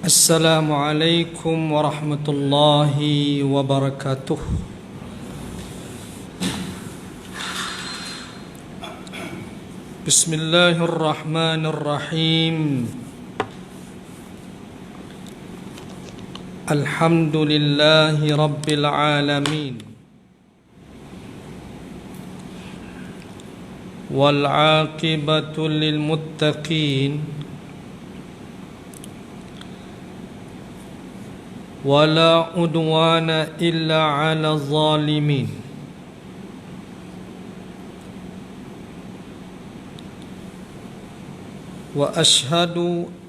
السلام عليكم ورحمة الله وبركاته. بسم الله الرحمن الرحيم. الحمد لله رب العالمين، والعاقبة للمتقين، ولا عدوان إلا على الظالمين. وأشهد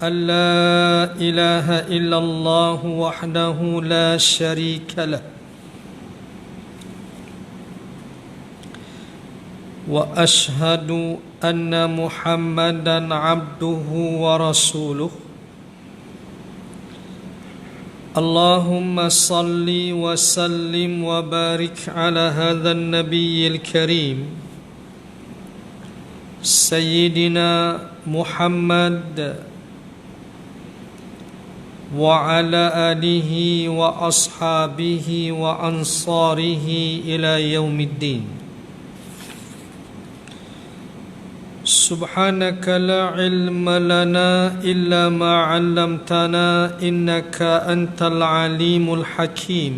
أن لا إله إلا الله وحده لا شريك له، وأشهد أن محمدا عبده ورسوله. اللهم صل وسلم وبارك على هذا النبي الكريم سيدنا محمد وعلى آله وأصحابه وأنصاره إلى يوم الدين. سبحانك لا علم لنا إلا ما علمتنا إنك أنت العليم الحكيم.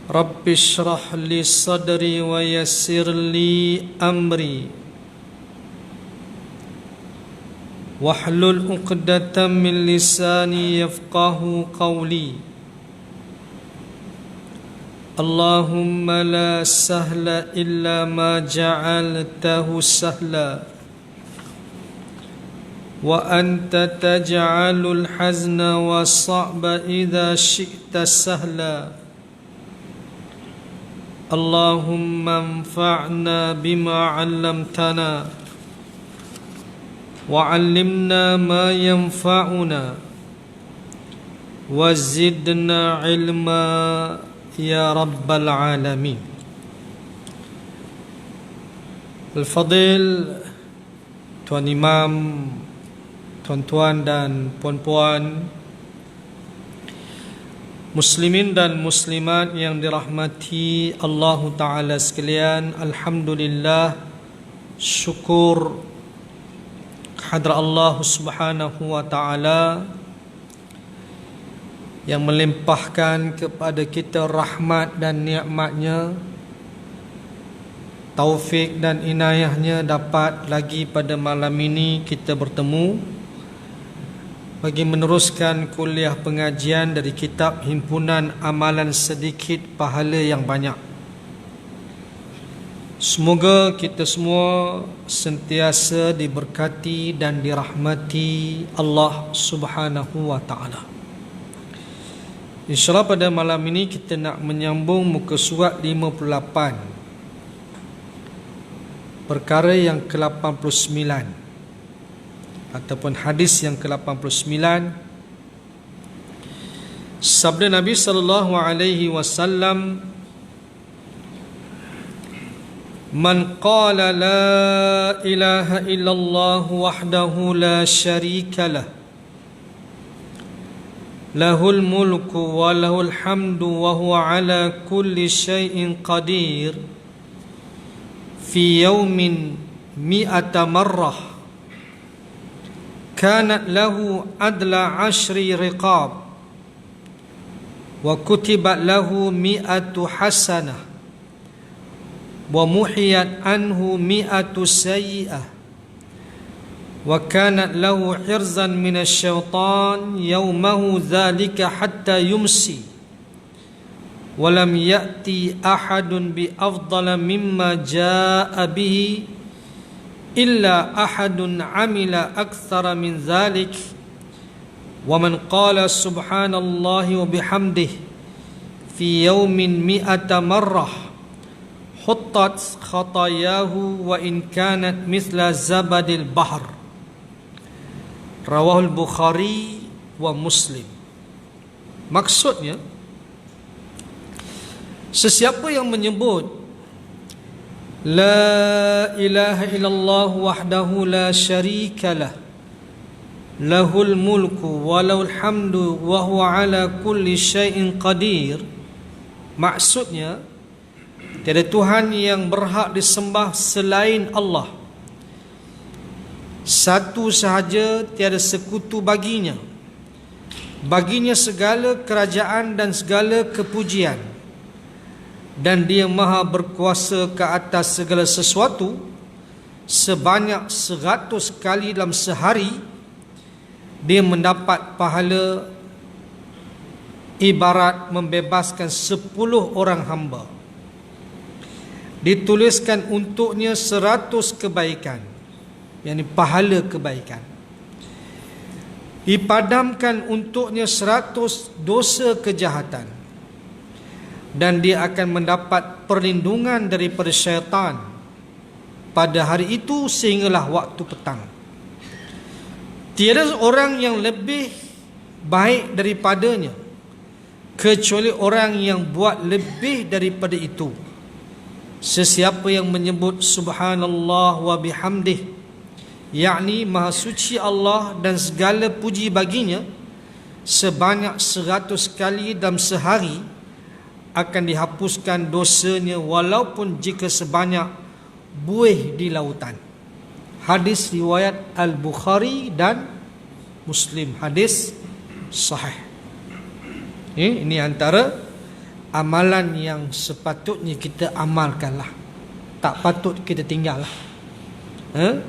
رب اشرح لي صدري ويسر لي أمري واحلل عقدة من لساني يفقه قولي. اللهم لا سهل إلا ما جعلته سهلا، وأنت تجعل الحزن والصعب إذا شئت سهلا. اللهم انفعنا بما علمتنا، وعلمنا ما ينفعنا، وزدنا علما يا رب العالمين. Al-Fadil, Tuan Imam, tuan-tuan dan puan-puan, muslimin dan muslimat yang dirahmati Allah Ta'ala sekalian, alhamdulillah, syukur kehadrat Allah Subhanahu wa Ta'ala yang melimpahkan kepada kita rahmat dan nikmatnya, taufik dan inayahnya dapat lagi pada malam ini kita bertemu bagi meneruskan kuliah pengajian dari kitab Himpunan Amalan Sedikit Pahala yang Banyak. Semoga kita semua sentiasa diberkati dan dirahmati Allah Subhanahu wa Ta'ala. InsyaAllah pada malam ini kita nak menyambung muka surat 58, perkara yang ke-89 ataupun hadis yang ke-89. Sabda Nabi sallallahu alaihi wasallam, "Man qala la ilaha illallah wahdahu la syarika lah, lahul mulku wa lahul hamdu wa huwa ala kulli syai'in qadir fi yawmin mi'ata marrah kanat lahu adla 10 riqab wa kutibat lahu mi'atu hasanah wa muhiyat anhu mi'atu sayyi'ah wa kanat lahu hirzan minasy syaitan yaumahu dzalika hatta yumsi wa lam ya'ti ahadun bi afdala mimma jaa'a bihi illa ahadun amila aktsara min dzalik wa man qala subhanallahi wa bihamdihi fi yaumin mi'ata marrah huttat khatayahu wa in kanat mithla zabadil bahr." Rawahul Bukhari wa Muslim. Maksudnya, sesiapa yang menyebut La ilaha illallah wahdahu la syarika lah, lahul mulku walahul hamdu wa huwa ala kulli syai'in qadir. Maksudnya, tiada Tuhan yang berhak disembah selain Allah. Satu sahaja, tiada sekutu baginya. Baginya segala kerajaan dan segala kepujian. Dan dia maha berkuasa ke atas segala sesuatu. Sebanyak 100 kali dalam sehari, dia mendapat pahala ibarat membebaskan 10 orang hamba. Dituliskan untuknya 100 kebaikan, yakni pahala kebaikan. Dipadamkan untuknya 100 dosa kejahatan. Dan dia akan mendapat perlindungan daripada syaitan pada hari itu sehinggalah waktu petang. Tiada orang yang lebih baik daripadanya, kecuali orang yang buat lebih daripada itu. Sesiapa yang menyebut subhanallah wa bihamdih, yakni maha suci Allah dan segala puji baginya, sebanyak 100 kali dalam sehari, akan dihapuskan dosanya walaupun jika sebanyak buih di lautan. Hadis riwayat Al-Bukhari dan Muslim, hadis sahih. Ini antara amalan yang sepatutnya kita amalkanlah, tak patut kita tinggallah.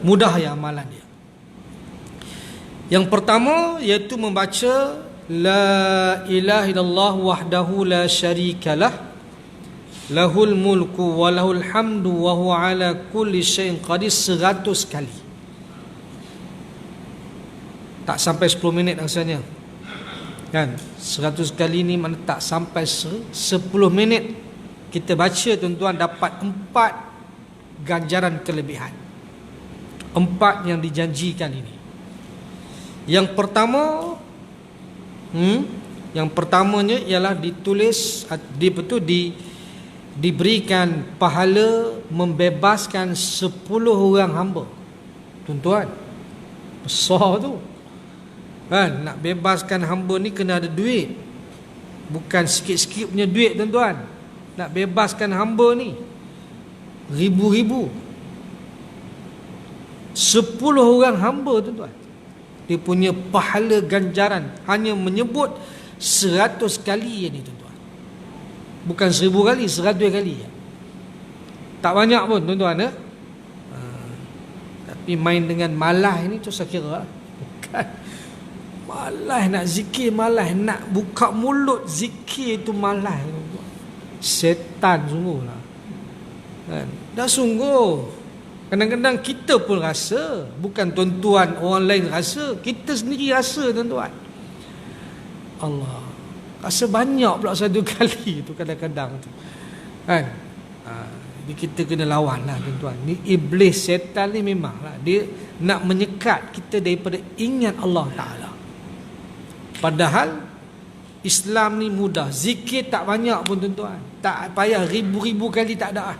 Mudah ya amalan dia. Yang pertama iaitu membaca la ilaha illallah wahdahu la syarikalah, lahul mulku wa lahul hamdu wa huwa ala kulli syai'in qadir 100 kali. Tak sampai 10 minit rasanya. Kan? 100 kali ni mana tak sampai 10 minit kita baca, tuan-tuan, dapat 4 ganjaran kelebihan. 4 yang dijanjikan ini. Yang pertama, yang pertamanya ialah ditulis diberikan pahala membebaskan 10 orang hamba. Tuan-tuan, besar tu. Kan, nak bebaskan hamba ni kena ada duit. Bukan sikit-sikit punya duit, tuan-tuan. Nak bebaskan hamba ni ribu-ribu. 10 orang hamba, tuan-tuan, dia punya pahala ganjaran hanya menyebut 100 kali ni, tuan-tuan. Bukan 1000 kali, 100 kali. Tak banyak pun, tuan-tuan. Tapi main dengan malah ni tu saya kira bukan. Malah nak zikir, malah nak buka mulut zikir tu malah, tuan-tuan. Setan sungguhlah. Kan? Dah sungguh. Kadang-kadang kita pun rasa, bukan tuan-tuan, orang lain rasa, kita sendiri rasa, tuan-tuan. Allah, rasa banyak pula 1 kali tu kadang-kadang tu. Kan? Jadi kita kena lawan lah, tuan-tuan. Ni iblis, setan ni memanglah dia nak menyekat kita daripada ingat Allah Ta'ala. Padahal Islam ni mudah. Zikir tak banyak pun, tuan-tuan. Tak payah ribu-ribu kali, tak ada.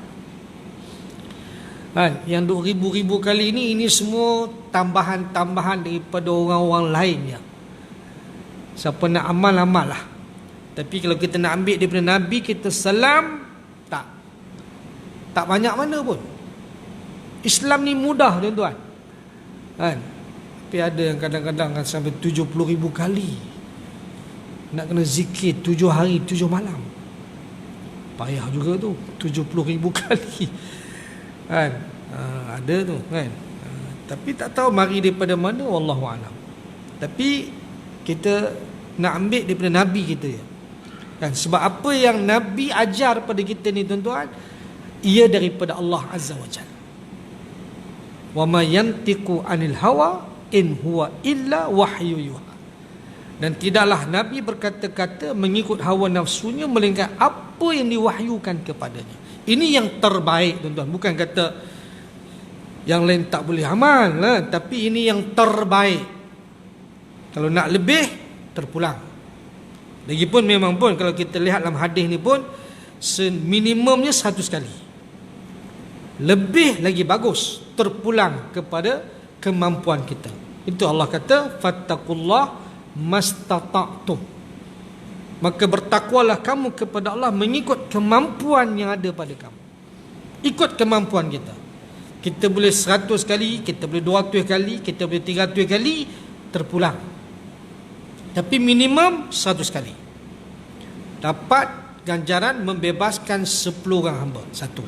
Yang duk ribu-ribu kali ini semua tambahan-tambahan daripada orang-orang lainnya. Siapa nak amal, amal lah. Tapi kalau kita nak ambil daripada Nabi, kita salam, tak banyak mana pun. Islam ni mudah, tuan-tuan. Tapi ada yang kadang-kadang kan sampai 70,000 kali. Nak kena zikir 7 hari 7 malam. Payah juga tu, 70,000 kali. Ada tu, kan. Tapi tak tahu mari daripada mana, wallahu alam. Tapi kita nak ambil daripada Nabi kita, kan. Sebab apa yang Nabi ajar pada kita ni, tuan-tuan, ia daripada Allah Azza wa Jalla. Wa ma yantiqu anil hawa in huwa illa wahyu yuha. Dan tidaklah Nabi berkata-kata mengikut hawa nafsunya, melainkan apa yang diwahyukan kepadanya. Ini yang terbaik, tuan-tuan. Bukan kata yang lain tak boleh amal, tapi ini yang terbaik. Kalau nak lebih, terpulang. Lagipun memang pun kalau kita lihat dalam hadis ni pun, minimumnya 100 kali. Lebih lagi bagus, terpulang kepada kemampuan kita. Itu Allah kata, fattaqullah mastata'tum. Maka bertakwalah kamu kepada Allah mengikut kemampuan yang ada pada kamu. Ikut kemampuan kita. Kita boleh 100 kali, kita boleh 200 kali, kita boleh 300 kali terpulang. Tapi minimum 100 kali. Dapat ganjaran membebaskan 10 orang hamba. Satu.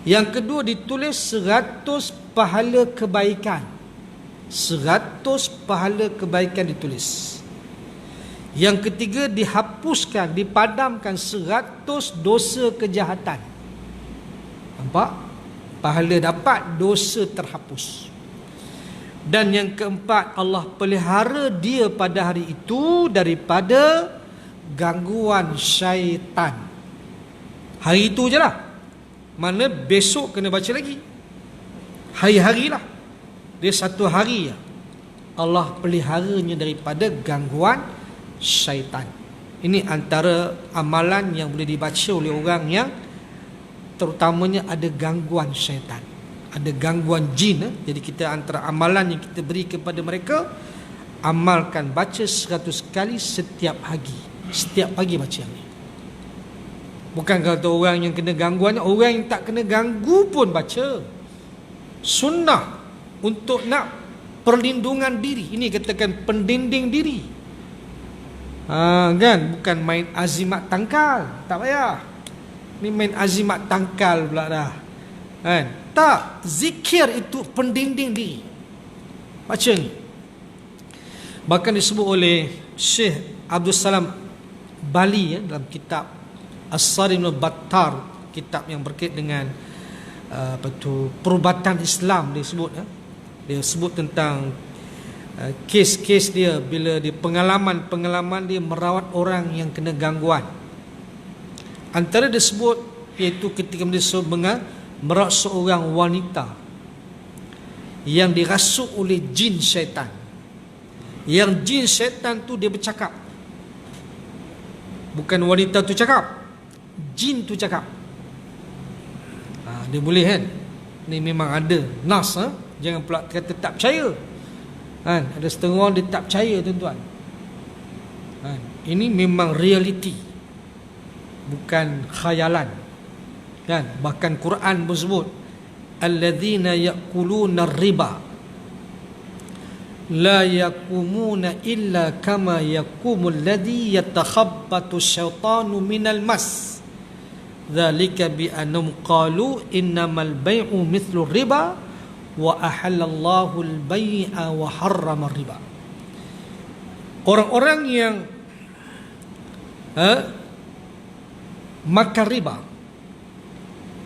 Yang kedua, ditulis 100 pahala kebaikan. 100 pahala kebaikan ditulis. Yang ketiga, dihapuskan, dipadamkan 100 dosa kejahatan. Nampak? Pahala dapat, dosa terhapus. Dan yang keempat, Allah pelihara dia pada hari itu daripada gangguan syaitan. Hari itu je lah. Mana besok kena baca lagi. Hari-harilah. Dia satu hari ya. Allah peliharanya daripada gangguan syaitan. Ini antara amalan yang boleh dibaca oleh orang yang terutamanya ada gangguan syaitan, ada gangguan jin. Jadi kita antara amalan yang kita beri kepada mereka, amalkan baca 100 kali setiap pagi. Setiap pagi baca ni. Bukan kata orang yang kena gangguan, orang yang tak kena ganggu pun baca. Sunnah untuk nak perlindungan diri. Ini katakan pendinding diri. Kan, bukan main azimat tangkal. Tak payah. Ni main azimat tangkal pula dah. Kan? Tak, zikir itu pendinding diri. Baca ni. Bahkan disebut oleh Syekh Abdul Salam Bali ya, dalam kitab As-Sarimul Battar, kitab yang berkait dengan perubatan Islam dia sebut ya. Dia sebut tentang kes-kes dia bila dia pengalaman dia merawat orang yang kena gangguan. Antara dia sebut iaitu ketika dia merawat seorang wanita yang dirasuk oleh jin syaitan. Yang jin syaitan tu dia bercakap. Bukan wanita tu cakap, jin tu cakap. Dia boleh kan? Ni memang ada nas ha? Jangan pula kata tak percaya. Kan? Ada setengah orang dia tak percaya tuan-tuan. Kan? Ini memang realiti, bukan khayalan. Kan? Bahkan Quran pun sebut alladzina ya'kuluna riba la yakumuna illa kama yakumul ladzi yatakhabbatu syaitanu minal mas dzalika bi annahum qalu innamal bai'u mithlu riba wa ahallallahu al-bai'a wa harrama riba. Orang-orang yang makan riba,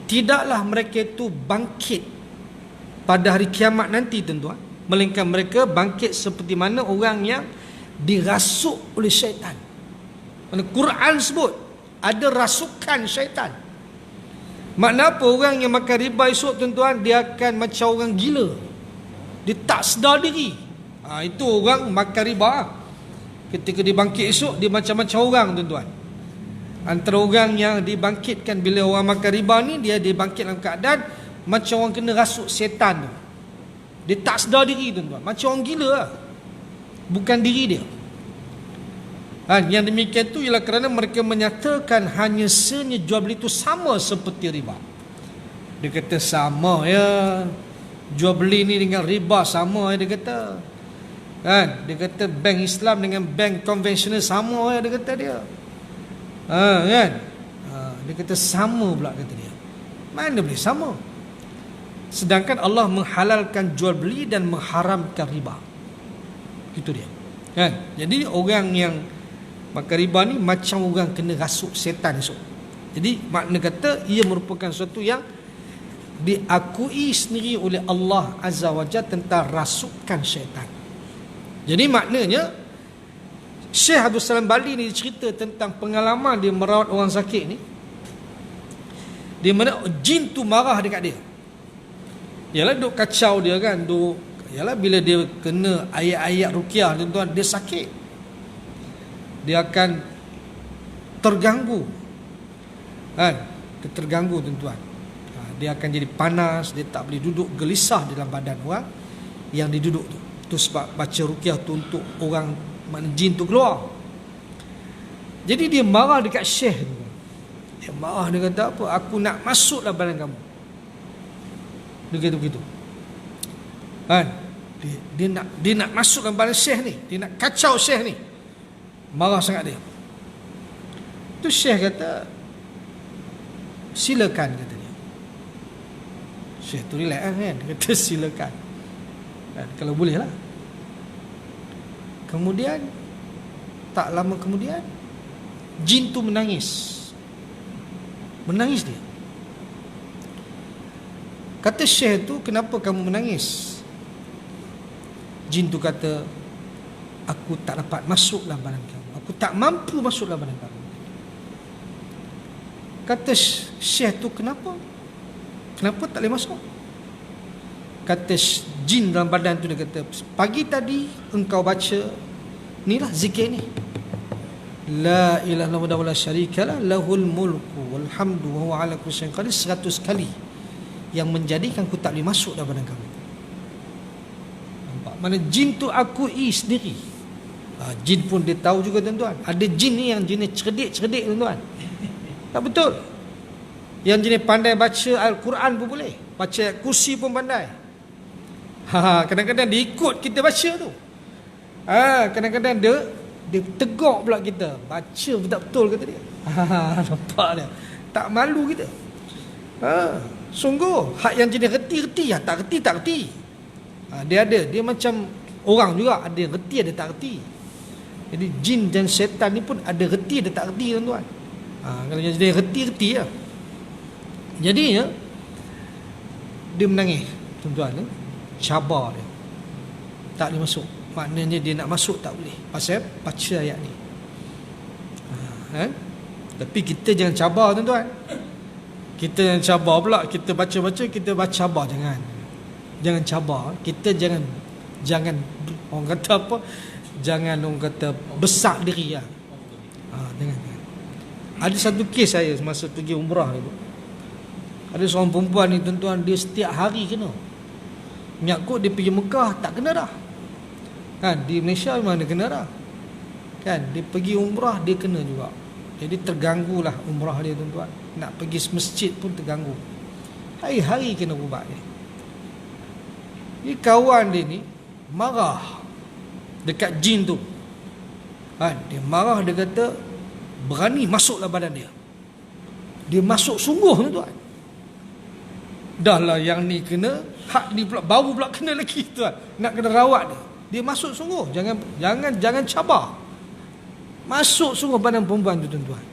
tidaklah mereka itu bangkit pada hari kiamat nanti tuan-tuan, melainkan mereka bangkit seperti mana orang yang dirasuk oleh syaitan. Mana Quran sebut ada rasukan syaitan. Makna apa? Orang yang makan riba esok tuan-tuan, dia akan macam orang gila. Dia tak sedar diri. Itu orang makan riba. Ketika dia bangkit esok, dia macam-macam orang tuan-tuan. Antara orang yang dibangkitkan bila orang makan riba ni, dia dibangkit dalam keadaan macam orang kena rasuk setan tu. Dia tak sedar diri tuan-tuan, macam orang gila lah. Bukan diri dia. Yang demikian tu ialah kerana mereka menyatakan hanya senya jual beli itu sama seperti riba. Dia kata sama ya, jual beli ni dengan riba sama ya, dia kata. Kan? Dia kata bank Islam dengan bank konvensional sama ya, dia kata dia. Kan? Dia kata sama pula kata dia. Mana boleh sama? Sedangkan Allah menghalalkan jual beli dan mengharamkan riba. Itu dia. Kan? Jadi orang yang makan riba ni macam orang kena rasuk setan esok. Jadi makna kata ia merupakan sesuatu yang diakui sendiri oleh Allah Azza wa Jalla tentang rasukan syaitan. Jadi maknanya Syekh Abdul Salam Bali ni cerita tentang pengalaman dia merawat orang sakit ni, di mana jin tu marah dekat dia. Yalah duk kacau dia kan, yalah bila dia kena ayat-ayat ruqyah tuan-tuan, dia sakit. Dia akan terganggu. Kan? Dia terganggu tuan-tuan. Dia akan jadi panas, dia tak boleh duduk, gelisah dalam badan orang yang diduduk tu. Tu sebab baca ruqyah tu untuk orang mana jin tu keluar. Jadi dia marah dekat syekh tu. Dia marah, dia kata apa? Aku nak masuk dalam badan kamu. Dia kata begitu. Kan? Dia nak masuk dalam badan syekh ni. Dia nak kacau syekh ni. Marah sangat dia. Tu syekh kata, silakan, kata dia. Syekh tu relax kan? Dia kata silakan. Dan kalau boleh lah. Kemudian tak lama kemudian jin tu menangis. Menangis dia. Kata syekh tu, kenapa kamu menangis? Jin tu kata, aku tak dapat masuk dalam badan kamu. Aku tak mampu masuk dalam badan kamu. Kata syekh tu, kenapa? Kenapa tak boleh masuk? Kata jin dalam badan tu, dia kata, pagi tadi engkau baca inilah zikir ni, la ilaha illallah wa la syarikalah lahul mulku wal hamdu wa huwa ala kulli syai'in qadir, 100 kali, yang menjadikan aku tak boleh masuk dalam badan kamu. Nampak? Mana jin tu akui sendiri. Jin pun dia tahu juga, tuan-tuan. Ada jin ni yang jenis cerdik-cerdik, tuan-tuan. Tak betul. Yang jenis pandai baca Al-Quran pun boleh, baca ayat kursi pun pandai. Kadang-kadang dia ikut kita baca tu. Kadang-kadang dia tegur pula kita, baca betul-betul, kata dia. Nampak dia? Tak malu kita. Sungguh hak yang jenis reti-reti, tak reti. Dia macam orang juga, ada yang reti, ada tak reti. Jadi jin dan syaitan ni pun ada reti, ada tak reti, tuan-tuan. Kalau yang jenis reti-reti lah. Jadi dia menangis, tuan-tuan. Cabar dia, tak boleh masuk. Maknanya dia nak masuk tak boleh, pasal baca ayat ni. Tapi kita jangan cabar, tuan-tuan. Kita jangan cabar pula. Kita baca-baca, kita baca cabar. Jangan cabar. Kita jangan orang kata apa, jangan orang kata besar diri lah. Jangan. Ada satu kes saya semasa pergi umrah ni, ada seorang perempuan ni, tuan-tuan, dia setiap hari kena. Nyakut dia pergi Mekah tak kena dah. Kan, di Malaysia memang dia kena dah. Kan, dia pergi umrah dia kena juga. Jadi terganggulah umrah dia, tuan-tuan. Nak pergi masjid pun terganggu. Hari-hari kena ubat dia. Ni kawan dia ni marah dekat jin tu. Kan, dia marah, dia kata berani masuk dalam badan dia. Dia masuk sungguh, tuan-tuan. Dah lah yang ni kena, hak ni pula baru pula kena lagi, tuan. Nak kena rawat dia. Dia masuk sungguh. Jangan cabar. Masuk sungguh badan perempuan tu, tuan-tuan.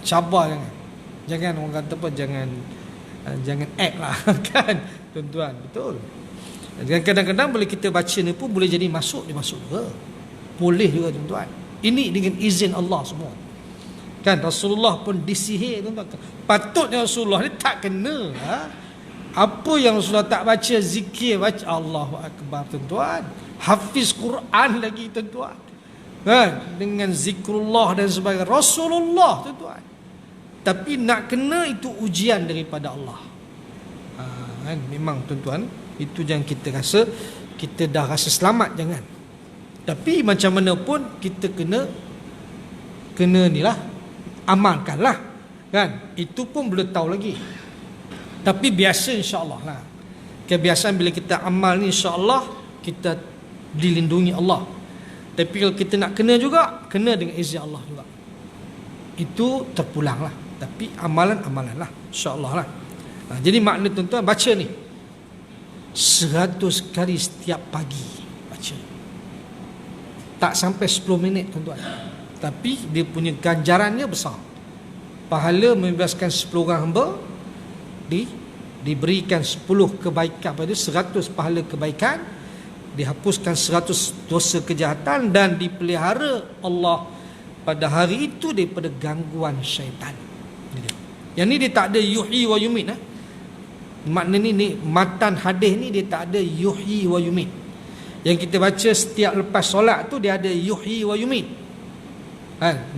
Cabar jangan orang kata apa, jangan act lah. Kan, tuan-tuan, betul. Dan kadang-kadang boleh kita baca ni pun boleh jadi masuk, dia masuk juga. Boleh juga, tuan-tuan. Ini dengan izin Allah semua. Kan, Rasulullah pun disihir, tuan-tuan. Patutnya Rasulullah ni tak kena. Apa yang Rasulullah tak baca zikir, baca Allahu Akbar, tuan-tuan. Hafiz Quran lagi, tuan-tuan. Kan, dengan zikrullah dan sebagainya. Rasulullah, tuan-tuan. Tapi nak kena itu ujian daripada Allah. Kan, memang, tuan-tuan, itu jangan kita rasa kita dah rasa selamat, jangan. Tapi macam mana pun kita kena ni lah, amalkanlah. Kan, itu pun belum tahu lagi. Tapi biasa, insya-Allah lah. Kebiasaan bila kita amal ni, insya-Allah kita dilindungi Allah. Tapi kalau kita nak kena juga, kena dengan izin Allah juga. Itu terpulang lah. Tapi amalan-amalan lah, insya-Allah lah. Jadi makna, tuan-tuan, baca ni 100 kali setiap pagi baca. Tak sampai 10 minit, tuan-tuan. Tapi dia punya ganjarannya besar. Pahala membebaskan 10 orang hamba, diberikan 10 kebaikan pada 100 pahala kebaikan, dihapuskan 100 dosa kejahatan, dan dipelihara Allah pada hari itu daripada gangguan syaitan. Yang ni dia tak ada yuhyi wa yumit. Makna ni matan hadis ni dia tak ada yuhyi wa yumit. Yang kita baca setiap lepas solat tu dia ada yuhyi wa yumit.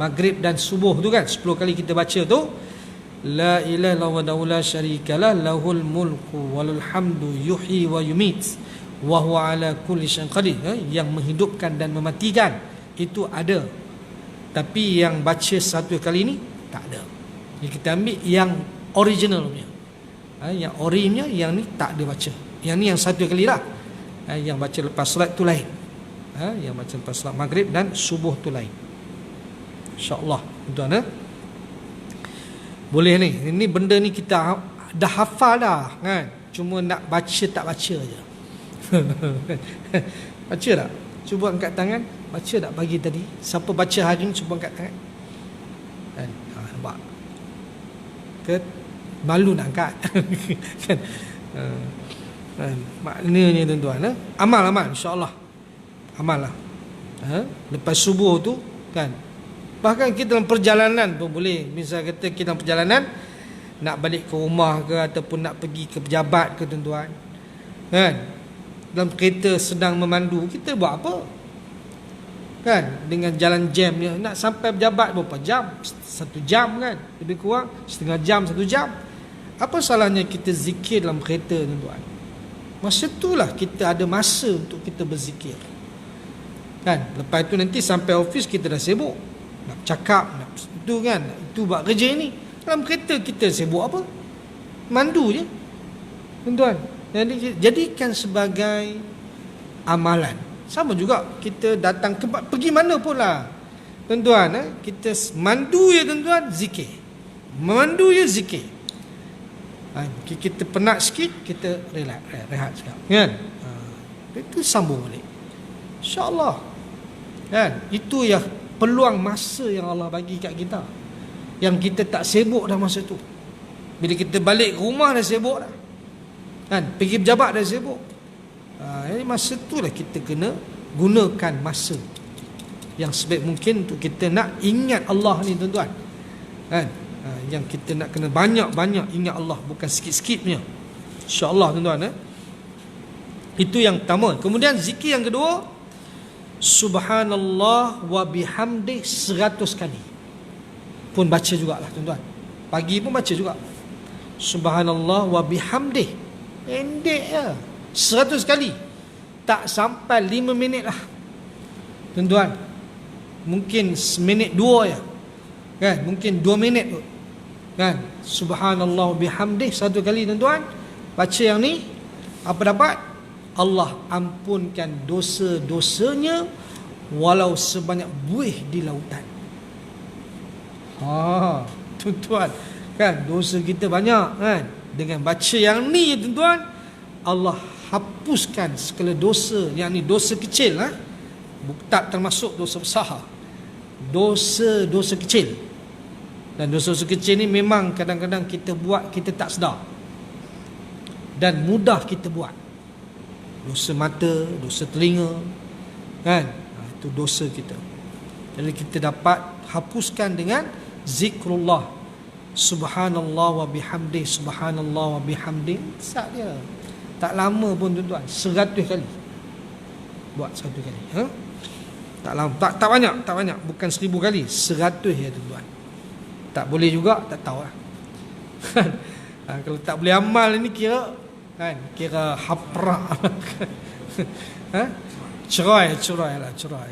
Maghrib dan subuh tu kan, 10 kali kita baca tu, la ilaha illallah wa la syarikalah lahul mulku walul hamdu yuhyi wa yumit wa huwa ala kulli syai'in qadir, yang menghidupkan dan mematikan itu ada. Tapi yang baca satu kali ni tak ada. Jadi kita ambil yang original punya. Yang orinya, yang ni tak ada baca. Yang ni yang satu kali lah. Yang baca lepas solat tu lain. Yang baca lepas solat maghrib dan subuh tu lain. InsyaAllah tuan-tuan. Boleh ni. Ini benda ni kita dah hafal dah kan. Cuma nak baca tak baca je. Baca tak? Cuba angkat tangan. Baca tak pagi tadi? Siapa baca hari ni cuba angkat tangan. Kan? Nampak? Malu nak angkat. Kan? Maknanya tuan-tuan, amal insya-Allah. Amal lah. Lepas subuh tu kan. Bahkan kita dalam perjalanan pun boleh. Misal kata kita dalam perjalanan nak balik ke rumah ke ataupun nak pergi ke pejabat ke tuan-tuan. Kan? Dalam kereta sedang memandu, kita buat apa? Kan? Dengan jalan jam ni nak sampai pejabat berapa jam? 1 jam kan? Lebih kurang setengah jam, 1 jam. Apa salahnya kita zikir dalam kereta tuan-tuan? Masa itulah kita ada masa untuk kita berzikir. Kan? Lepas tu nanti sampai office kita dah sibuk. Nak cakap, nak itu kan? Itu buat kerja ni. Dalam kereta kita sibuk apa? Mandu je. Tuan-tuan. Jadi jadikan sebagai amalan. Sama juga kita datang ke pergi mana pun lah. Tuan-tuan, kita mandu ya tuan-tuan, zikir. Mandu ya zikir. Kita penat sikit, kita rehat sekejap. Kan? Itu sambung balik. InsyaAllah. Kan? Itu yang peluang masa yang Allah bagi kat kita. Yang kita tak sibuk dah masa tu. Bila kita balik ke rumah dah sibuk dah. Kan? Pergi pejabat dah sibuk. Jadi masa tu lah kita kena gunakan masa yang sebaik mungkin untuk kita nak ingat Allah ni tuan-tuan. Kan? Yang kita nak kena banyak-banyak ingat Allah, bukan sikit-sikit punya. InsyaAllah tuan-tuan. Itu yang pertama. Kemudian zikir yang kedua, Subhanallah wa bihamdi 100 kali. Pun baca jugalah tuan-tuan. Pagi pun baca juga. Subhanallah wa bihamdi. Pendek je. 100 kali. Tak sampai 5 minit lah. Tuan-tuan. Mungkin seminit 2 je. Kan? Mungkin 2 minit tu. Kan? Subhanallah bihamdih 1 kali tuan-tuan. Baca yang ni. Apa dapat? Allah ampunkan dosa-dosanya walau sebanyak buih di lautan. Tuan-tuan. Kan? Dosa kita banyak kan? Dengan baca yang ni tuan-tuan, Allah hapuskan segala dosa. Yang ni dosa kecil tak termasuk dosa besar. Dosa-dosa kecil. Dan dosa-dosa kecil ni memang kadang-kadang kita buat, kita tak sedar. Dan mudah kita buat. Dosa mata, dosa telinga. Kan? Itu dosa kita. Jadi kita dapat hapuskan dengan zikrullah. Subhanallah wa bihamdih. Subhanallah wa bihamdih. Sat dia. Tak lama pun tuan-tuan. 100 kali. Buat 1 kali. Tak lama. Tak banyak. Tak banyak. Bukan 1000 kali. 100 ya tuan-tuan. Tak boleh juga. Tak tahu lah. Kalau tak boleh amal ni kira kan, kira haprak. Cerai lah. Cerai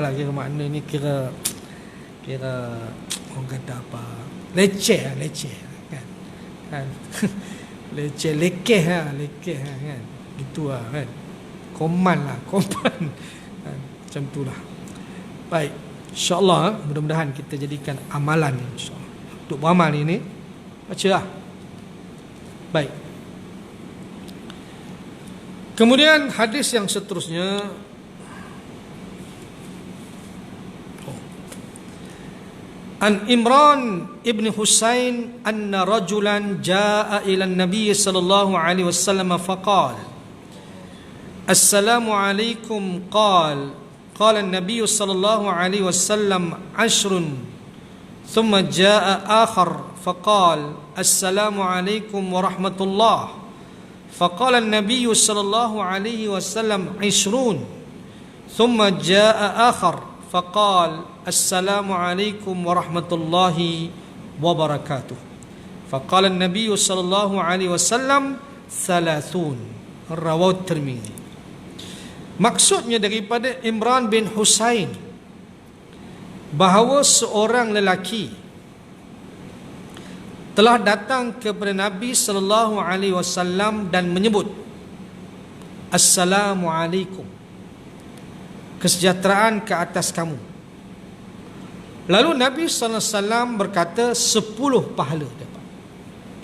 lah. Kira makna ni kira orang kata apa, leceh kan. Leceh, lekeh kan. Gitu lah kan. Koman kan. Macam tu lah. Baik, InsyaAllah mudah-mudahan kita jadikan amalan InsyaAllah. Untuk beramal ini baca lah. Baik. Kemudian hadis yang seterusnya, An Imran ibn Husain anna rajulan jaa ila an-nabiy sallallahu alaihi wasallam faqala Assalamu alaikum qala an-nabiy sallallahu alaihi wasallam 'ashrun thumma jaa akhar faqala Assalamu alaikum warahmatullah faqala an-nabiy sallallahu alaihi wasallam 'ishrun thumma jaa akhar faqala Assalamu alaikum warahmatullahi wabarakatuh. Faqala an-nabiy sallallahu alaihi wasallam thalathun. Rawahu Tirmizi. Maksudnya daripada Imran bin Husain bahawa seorang lelaki telah datang kepada Nabi sallallahu alaihi wasallam dan menyebut, Assalamualaikum, kesejahteraan ke atas kamu. Lalu Nabi sallallahu alaihi wasallam berkata 10 pahala dapat.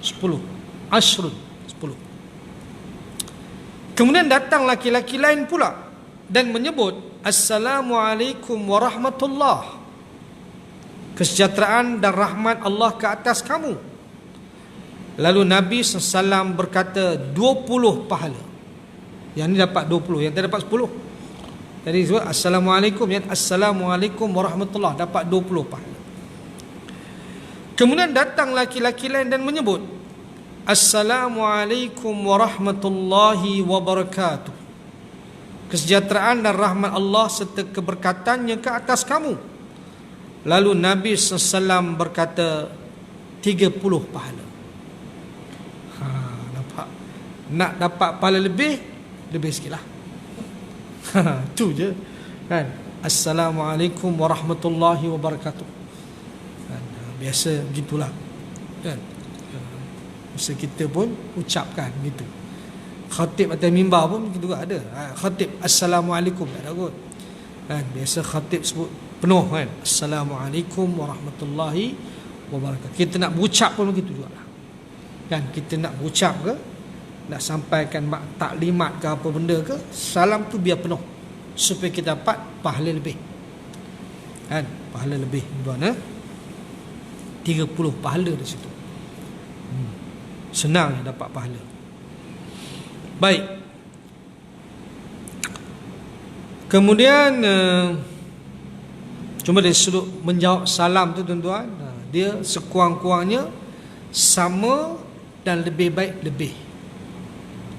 10. Ashrun, 10. Kemudian datang laki-laki lain pula dan menyebut, Assalamualaikum warahmatullah, kesejahteraan dan rahmat Allah ke atas kamu. Lalu Nabi SAW berkata 20 pahala. Yang ni dapat 20, yang tadi dapat 10. Tadi sebut Assalamualaikum, yang Assalamualaikum warahmatullah, dapat 20 pahala. Kemudian datang laki-laki lain dan menyebut, Assalamualaikum warahmatullahi wabarakatuh, kesejahteraan dan rahmat Allah serta keberkatannya ke atas kamu. Lalu Nabi SAW berkata 30 pahala. Nampak? Nak dapat pahala lebih sikit lah. Tu je kan. Assalamualaikum warahmatullahi wabarakatuh kan? Biasa begitulah kan. Biasa kita pun ucapkan gitu. Khatib atas mimbar pun begitu juga ada. Khatib Assalamualaikum tak ada kot kan. Biasa khatib sebut penuh kan, Assalamualaikum warahmatullahi wabarakatuh. Kita nak berucap pun begitu juga lah kan. Kita nak berucap ke, nak sampaikan taklimat ke apa benda ke, salam tu biar penuh supaya kita dapat pahala lebih kan. Pahala lebih tuan, 30 pahala di situ. Senang dapat pahala. Baik. Kemudian cuma dari sudut menjawab salam tu tuan-tuan, dia sekurang-kurangnya sama dan lebih baik lebih.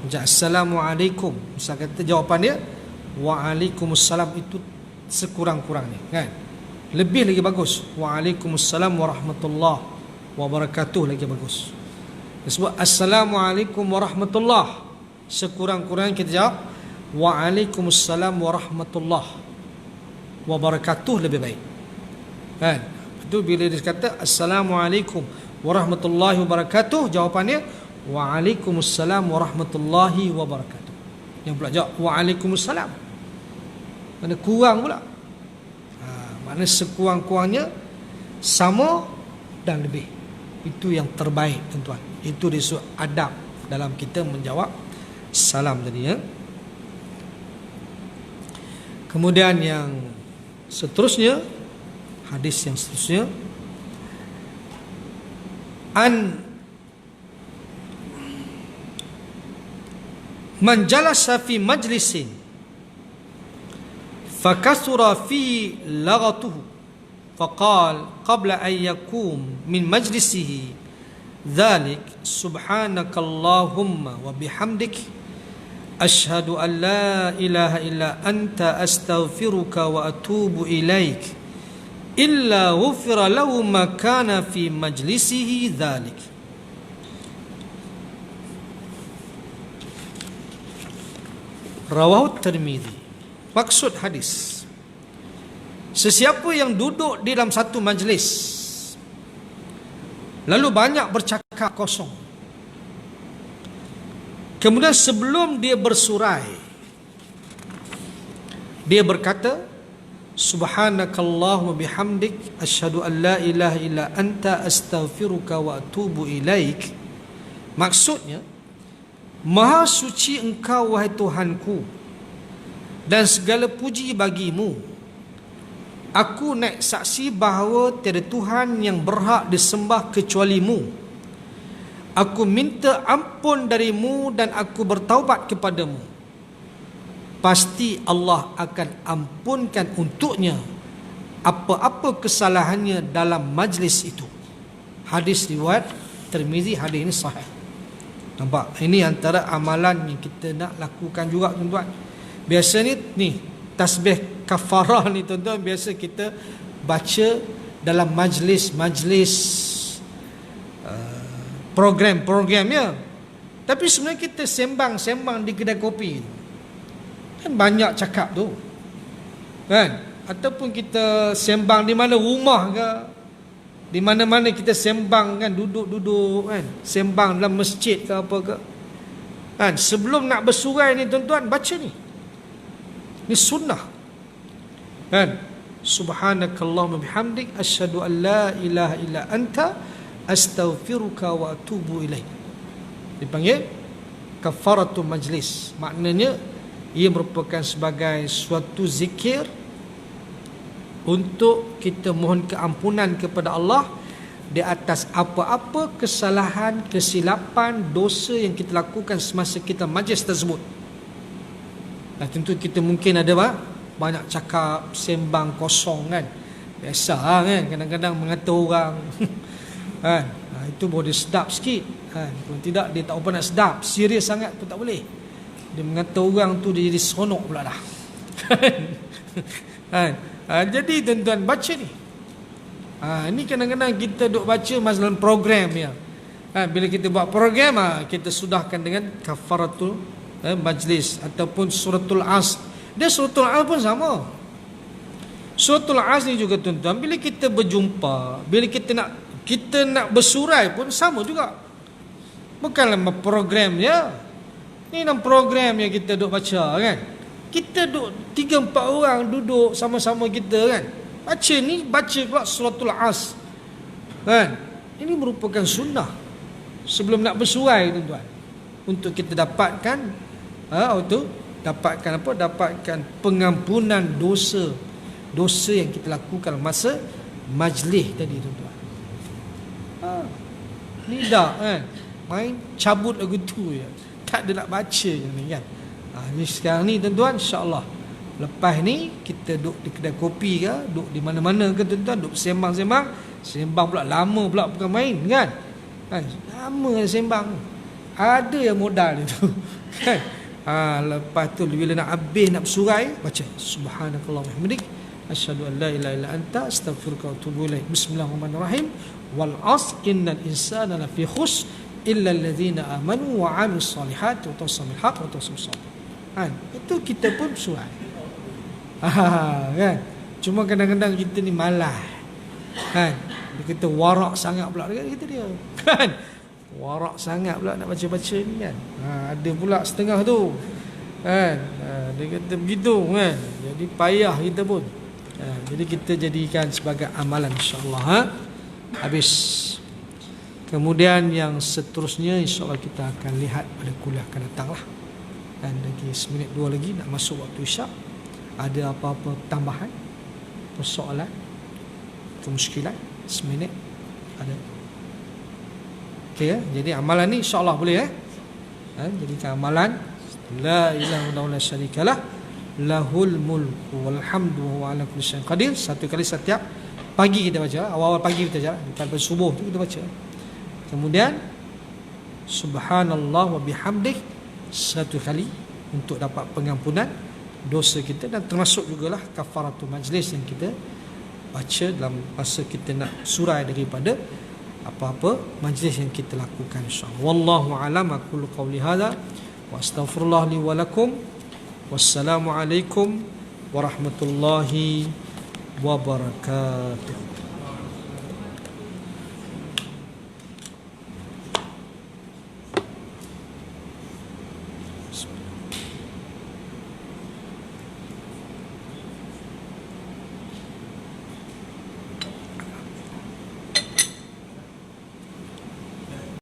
Macam Assalamualaikum, misal kata jawapan dia Waalaikumsalam, itu sekurang-kurangnya kan. Lebih lagi bagus Waalaikumsalam warahmatullahi wabarakatuh, lagi bagus. Sebab Assalamualaikum warahmatullahi, sekurang-kurangnya kita jawab Waalaikumsalam warahmatullahi wabarakatuh, lebih baik kan. Itu bila dia kata Assalamualaikum warahmatullahi wabarakatuh, jawapannya Waalaikumsalam warahmatullahi wabarakatuh. Yang pula jawab Waalaikumsalam, mana kurang pula. Mana sekurang-kurangnya sama dan lebih. Itu yang terbaik tuan-tuan. Itu disebut adab dalam kita menjawab salam tadi ya. Kemudian yang seterusnya, hadis yang seterusnya, man jalasa fi majlisin fakasura fi laghatuhu faqal qabla an yakum min majlisihi dhalik subhanakallahumma wa bihamdik ashhadu an la ilaha illa anta astaghfiruka wa atubu ilaik illa ghufira lahu ma kana fi majlisihi dhalik. Rawahu Tirmizi. Maksud hadis, sesiapa yang duduk di dalam satu majlis lalu banyak bercakap kosong, kemudian sebelum dia bersurai dia berkata subhanakallahumma bihamdik asyhadu an la ilaha illa anta astaghfiruka wa atubu ilaik. Maksudnya, Maha suci engkau wahai Tuhanku, dan segala puji bagimu. Aku naik saksi bahawa tiada Tuhan yang berhak disembah kecuali-Mu. Aku minta ampun darimu dan aku bertaubat kepadamu. Pasti Allah akan ampunkan untuknya apa-apa kesalahannya dalam majlis itu. Hadis riwayat Tirmizi. Hadis ini sahih. Nampak? Ini antara amalan yang kita nak lakukan juga tuan-tuan. Biasa ni tasbih kafarah ni tuan-tuan, biasa kita baca dalam majlis-majlis program-programnya. Tapi sebenarnya kita sembang-sembang di kedai kopi kan banyak cakap tu, kan? Ataupun kita sembang di mana rumah ke, di mana-mana kita sembang kan, duduk-duduk kan, sembang dalam masjid ke apa ke, kan? Sebelum nak bersurai ni tuan-tuan, baca ni. Ni sunnah, kan? Subhanakallahumma bihamdik asyhadu an la ilaha illa anta astaghfiruka wa atubu ilaik. Dipanggil kafaratul majlis. Maknanya ia merupakan sebagai suatu zikir untuk kita mohon keampunan kepada Allah di atas apa-apa kesalahan, kesilapan, dosa yang kita lakukan semasa kita majlis tersebut. Nah, tentu kita mungkin ada banyak cakap, sembang kosong kan. Biasa kan, kadang-kadang mengata orang kan. Nah, itu boleh sedap sikit kan. Kalau tidak dia tak apa nak sedap, serius sangat pun tak boleh. Dia mengata orang tu dia jadi seronok pula dah. Kan? Jadi tuan-tuan baca ni. Ini kadang-kadang kita duk baca masa dalam program ya. Bila kita buat program kita sudahkan dengan kafaratul majlis ataupun suratul As. Dia suratul As pun sama. Suratul As ni juga tuan-tuan, bila kita berjumpa, bila kita nak bersurai pun sama juga. Bukanlah program ya. Ni dalam program yang kita duk baca kan. Kita duk 3-4 orang duduk sama-sama kita kan. Baca ni, baca pula suratul As. Kan? Ini merupakan sunnah sebelum nak bersuai tuan-tuan. Untuk kita dapatkan dapatkan pengampunan dosa yang kita lakukan masa majlis tadi tuan-tuan. Ni dah kan. Main cabut lagu tu je. Tak ada nak baca je ni kan. Ni sekarang ni tuan-tuan, insya-Allah lepas ni kita duduk di kedai kopi ke, duduk di mana-mana ke tuan-tuan, duduk sembang pula lama pula, bukan main kan. Lama sembang. Ada yang modal itu kan. Lepas tu bila nak habis nak bersurai, baca subhanakallah wa bihamdik asyhadu an la ilaha illa anta astaghfiruka wa atubu ilaik. Bismillahirrahmanirrahim. Wal 'asr innal insana lafi khusr illa alladhina amanu wa 'amilus solihati wa tawassaw bil haqq wa tawassaw bis sabr. Itu kita pun bersurai. Kan? Cuma kadang-kadang kita ni malas. Kan? Kita warak sangat pula dekat kita dia. Kan? Warak sangat pula nak baca-baca ni kan. Ada pula setengah tu. Kan? Dia kata begitu kan. Jadi payah kita pun. Jadi kita jadikan sebagai amalan insya-Allah. Habis. Kemudian yang seterusnya insya-Allah kita akan lihat pada kuliah akan datang lah. Dan lagi seminit 2 lagi nak masuk waktu isyak. Ada apa-apa tambahan, persoalan, kemuskilan? Seminit ada. Okey ya. Jadi amalan ni insya-Allah boleh jadikan amalan la ilaha illallah la syarikalah lahul mulku wal hamdu wa ala kulli syai'in qadir. Satu kali setiap pagi kita baca, awal-awal pagi kita baca, lepas subuh tu kita baca. Kemudian subhanallah wa bihamdik satu kali untuk dapat pengampunan dosa kita, dan termasuk jugalah kafaratul majlis yang kita baca dalam masa kita nak surai daripada apa-apa majlis yang kita lakukan insya-Allah. Wallahu a'lam. Aqulu qawli hadza wa astaghfirullah li wa lakum. Wassalamu alaikum warahmatullahi wabarakatuh.